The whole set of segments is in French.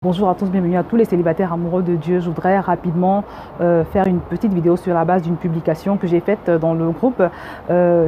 Bonjour à tous, bienvenue à tous les célibataires amoureux de Dieu. Je voudrais rapidement faire une petite vidéo sur la base d'une publication que j'ai faite dans le groupe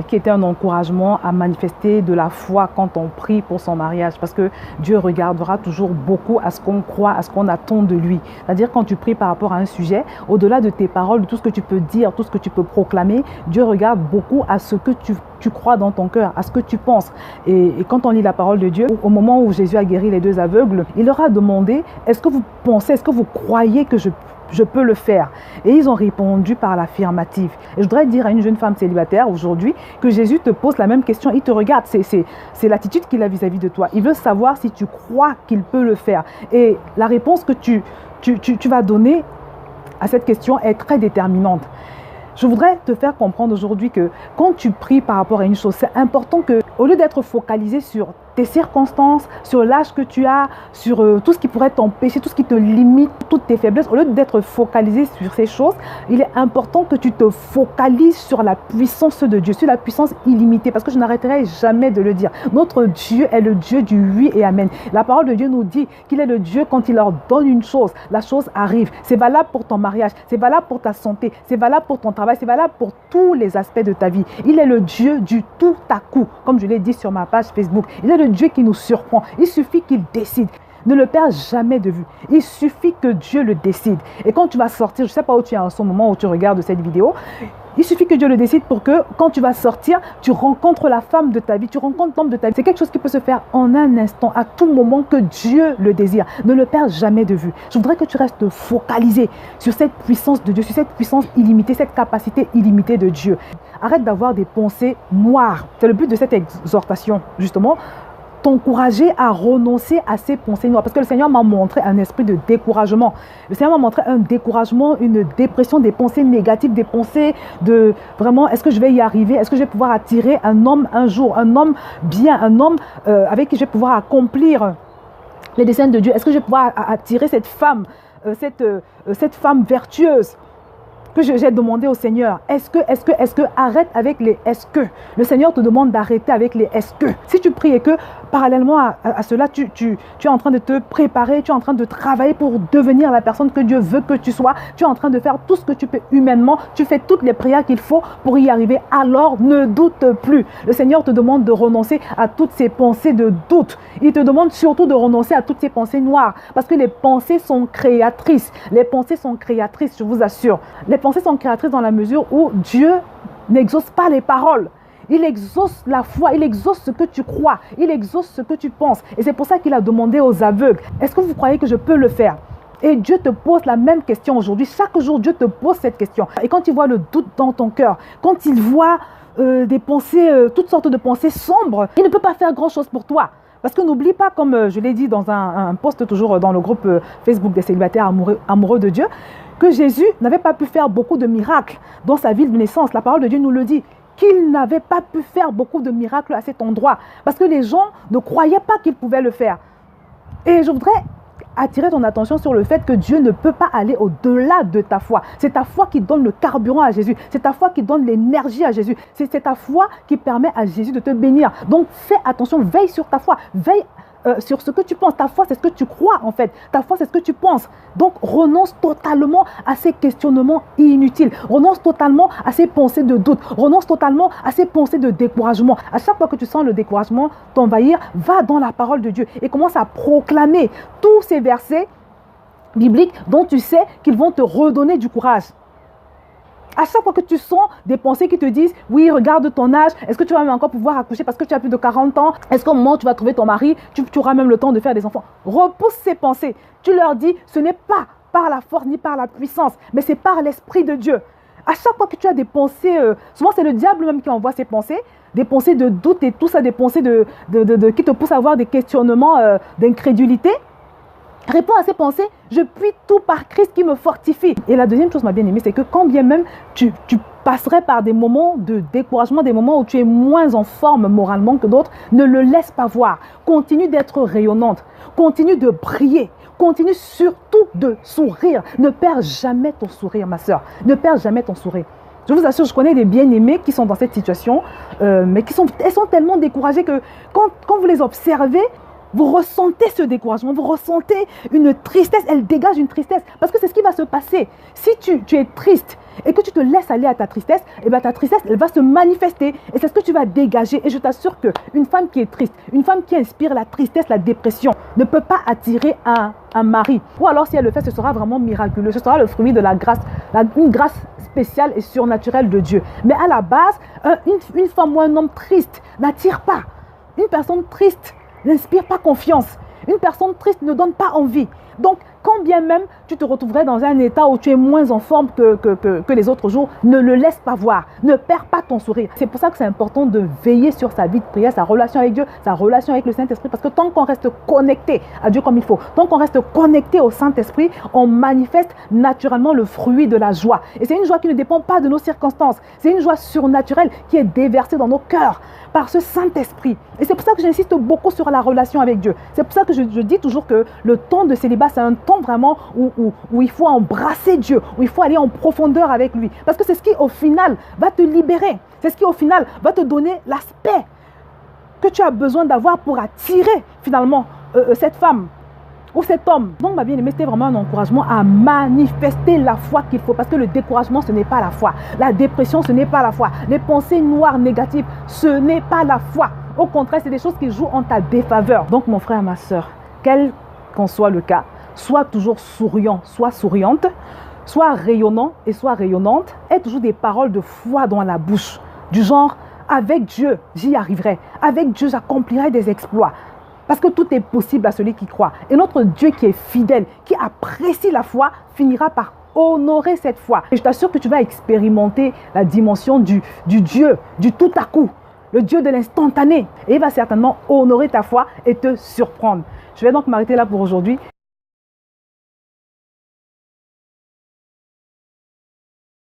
qui était un encouragement à manifester de la foi quand on prie pour son mariage, parce que Dieu regardera toujours beaucoup à ce qu'on croit, à ce qu'on attend de lui. C'est-à-dire quand tu pries par rapport à un sujet, au-delà de tes paroles, de tout ce que tu peux dire, tout ce que tu peux proclamer, Dieu regarde beaucoup à ce que tu crois dans ton cœur, à ce que tu penses. Et quand on lit la parole de Dieu, au moment où Jésus a guéri les deux aveugles, il leur a demandé: est-ce que vous pensez, est-ce que vous croyez que je peux le faire? Et ils ont répondu par l'affirmative. Et je voudrais dire à une jeune femme célibataire aujourd'hui que Jésus te pose la même question. Il te regarde, c'est l'attitude qu'il a vis-à-vis de toi. Il veut savoir si tu crois qu'il peut le faire. Et la réponse que tu vas donner à cette question est très déterminante. Je voudrais te faire comprendre aujourd'hui que quand tu pries par rapport à une chose, c'est important que, au lieu d'être focalisé sur tes circonstances, sur l'âge que tu as, sur tout ce qui pourrait t'empêcher, tout ce qui te limite, toutes tes faiblesses, au lieu d'être focalisé sur ces choses, il est important que tu te focalises sur la puissance de Dieu, sur la puissance illimitée, parce que je n'arrêterai jamais de le dire. Notre Dieu est le Dieu du oui et amen. La parole de Dieu nous dit qu'il est le Dieu, quand il leur donne une chose, la chose arrive. C'est valable pour ton mariage, c'est valable pour ta santé, c'est valable pour ton travail, c'est valable pour tous les aspects de ta vie. Il est le Dieu du tout à coup, comme je l'ai dit sur ma page Facebook. Il est le Dieu qui nous surprend. Il suffit qu'il décide. Ne le perds jamais de vue. Il suffit que Dieu le décide. Et quand tu vas sortir, je ne sais pas où tu es en ce moment où tu regardes cette vidéo, il suffit que Dieu le décide pour que quand tu vas sortir, tu rencontres la femme de ta vie, tu rencontres l'homme de ta vie. C'est quelque chose qui peut se faire en un instant, à tout moment que Dieu le désire. Ne le perds jamais de vue. Je voudrais que tu restes focalisé sur cette puissance de Dieu, sur cette puissance illimitée, cette capacité illimitée de Dieu. Arrête d'avoir des pensées noires. C'est le but de cette exhortation, justement. T'encourager à renoncer à ces pensées noires. Parce que le Seigneur m'a montré un esprit de découragement. Le Seigneur m'a montré un découragement, une dépression, des pensées négatives, des pensées de vraiment, est-ce que je vais y arriver? Est-ce que je vais pouvoir attirer un homme un jour? Un homme bien, un homme avec qui je vais pouvoir accomplir les desseins de Dieu? Est-ce que je vais pouvoir attirer cette femme, cette femme vertueuse? Que j'ai demandé au Seigneur, est-ce que, arrête avec les est-ce que. Le Seigneur te demande d'arrêter avec les est-ce que. Si tu pries et que parallèlement à cela, tu es en train de te préparer, tu es en train de travailler pour devenir la personne que Dieu veut que tu sois, tu es en train de faire tout ce que tu peux humainement, tu fais toutes les prières qu'il faut pour y arriver, alors ne doute plus. Le Seigneur te demande de renoncer à toutes ces pensées de doute. Il te demande surtout de renoncer à toutes ces pensées noires, parce que les pensées sont créatrices. Les pensées sont créatrices, je vous assure. Les pensées sont créatrices dans la mesure où Dieu n'exauce pas les paroles. Il exauce la foi, il exauce ce que tu crois, il exauce ce que tu penses. Et c'est pour ça qu'il a demandé aux aveugles, est-ce que vous croyez que je peux le faire? Et Dieu te pose la même question aujourd'hui. Chaque jour, Dieu te pose cette question. Et quand il voit le doute dans ton cœur, quand il voit des pensées, toutes sortes de pensées sombres, il ne peut pas faire grand-chose pour toi. Parce que n'oublie pas, comme je l'ai dit dans un post toujours dans le groupe Facebook des célibataires amoureux de Dieu, que Jésus n'avait pas pu faire beaucoup de miracles dans sa ville de naissance. La parole de Dieu nous le dit, qu'il n'avait pas pu faire beaucoup de miracles à cet endroit. Parce que les gens ne croyaient pas qu'il pouvait le faire. Et je voudrais attirer ton attention sur le fait que Dieu ne peut pas aller au-delà de ta foi. C'est ta foi qui donne le carburant à Jésus. C'est ta foi qui donne l'énergie à Jésus. C'est ta foi qui permet à Jésus de te bénir. Donc fais attention, veille sur ta foi. Veille sur ce que tu penses. Ta foi, c'est ce que tu crois en fait. Ta foi, c'est ce que tu penses. Donc renonce totalement à ces questionnements inutiles. Renonce totalement à ces pensées de doute. Renonce totalement à ces pensées de découragement. À chaque fois que tu sens le découragement t'envahir, va dans la parole de Dieu et commence à proclamer tous ces versets bibliques dont tu sais qu'ils vont te redonner du courage. À chaque fois que tu sens des pensées qui te disent « Oui, regarde ton âge, est-ce que tu vas même encore pouvoir accoucher parce que tu as plus de 40 ans? Est-ce qu'au moment où tu vas trouver ton mari, tu auras même le temps de faire des enfants ?» Repousse ces pensées. Tu leur dis « Ce n'est pas par la force ni par la puissance, mais c'est par l'Esprit de Dieu. » À chaque fois que tu as des pensées, souvent c'est le diable même qui envoie ces pensées, des pensées de doute et tout ça, des pensées qui te poussent à avoir des questionnements d'incrédulité. Réponds à ces pensées, je puis tout par Christ qui me fortifie. Et la deuxième chose, ma bien-aimée, c'est que quand bien même tu passerais par des moments de découragement, des moments où tu es moins en forme moralement que d'autres, ne le laisse pas voir. Continue d'être rayonnante, continue de briller, continue surtout de sourire. Ne perds jamais ton sourire, ma soeur. Ne perds jamais ton sourire. Je vous assure, je connais des bien-aimés qui sont dans cette situation, mais elles sont tellement découragées que quand vous les observez, vous ressentez ce découragement, vous ressentez une tristesse, elle dégage une tristesse. Parce que c'est ce qui va se passer. Si tu es triste et que tu te laisses aller à ta tristesse, eh bien ta tristesse, elle va se manifester. Et c'est ce que tu vas dégager. Et je t'assure qu'une femme qui est triste, une femme qui inspire la tristesse, la dépression, ne peut pas attirer un mari. Ou alors si elle le fait, ce sera vraiment miraculeux. Ce sera le fruit de la grâce, une grâce spéciale et surnaturelle de Dieu. Mais à la base, une femme ou un homme triste n'attire pas. Une personne triste n'inspire pas confiance. Une personne triste ne donne pas envie. Donc, quand bien même tu te retrouverais dans un état où tu es moins en forme que les autres jours, ne le laisse pas voir. Ne perds pas ton sourire. C'est pour ça que c'est important de veiller sur sa vie de prière, sa relation avec Dieu, sa relation avec le Saint-Esprit. Parce que tant qu'on reste connecté à Dieu comme il faut, tant qu'on reste connecté au Saint-Esprit, on manifeste naturellement le fruit de la joie. Et c'est une joie qui ne dépend pas de nos circonstances. C'est une joie surnaturelle qui est déversée dans nos cœurs par ce Saint-Esprit. Et c'est pour ça que j'insiste beaucoup sur la relation avec Dieu. C'est pour ça que je dis toujours que le temps de célibat, c'est un temps vraiment où il faut embrasser Dieu, où il faut aller en profondeur avec lui. Parce que c'est ce qui, au final, va te libérer. C'est ce qui, au final, va te donner l'aspect que tu as besoin d'avoir pour attirer, finalement, cette femme ou cet homme. Donc, ma bien-aimée, c'était vraiment un encouragement à manifester la foi qu'il faut. Parce que le découragement, ce n'est pas la foi. La dépression, ce n'est pas la foi. Les pensées noires, négatives, ce n'est pas la foi. Au contraire, c'est des choses qui jouent en ta défaveur. Donc, mon frère, ma soeur, quel qu'en soit le cas, sois toujours souriant, sois souriante, sois rayonnant et sois rayonnante. Aie toujours des paroles de foi dans la bouche. Du genre, avec Dieu, j'y arriverai. Avec Dieu, j'accomplirai des exploits. Parce que tout est possible à celui qui croit. Et notre Dieu qui est fidèle, qui apprécie la foi, finira par honorer cette foi. Et je t'assure que tu vas expérimenter la dimension du Dieu, du tout à coup, le Dieu de l'instantané. Et il va certainement honorer ta foi et te surprendre. Je vais donc m'arrêter là pour aujourd'hui.